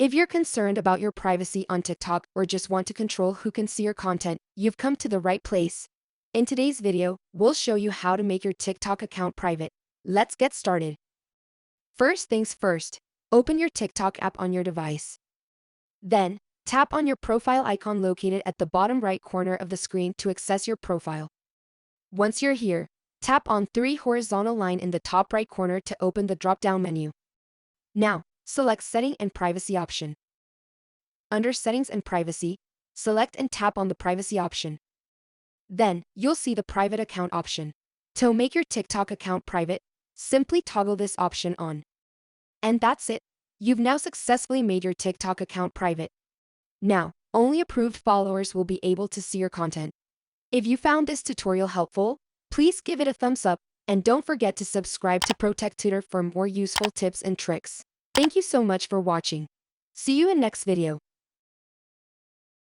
If you're concerned about your privacy on TikTok or just want to control who can see your content, you've come to the right place. In today's video, we'll show you how to make your TikTok account private. Let's get started. First things first, open your TikTok app on your device. Then, tap on your profile icon located at the bottom right corner of the screen to access your profile. Once you're here, tap on three horizontal lines in the top right corner to open the drop-down menu. Now, select Setting and Privacy option. Under Settings and Privacy, select and tap on the Privacy option. Then, you'll see the Private Account option. To make your TikTok account private, simply toggle this option on. And that's it. You've now successfully made your TikTok account private. Now, only approved followers will be able to see your content. If you found this tutorial helpful, please give it a thumbs up, and don't forget to subscribe to Protect Tutor for more useful tips and tricks. Thank you so much for watching. See you in next video.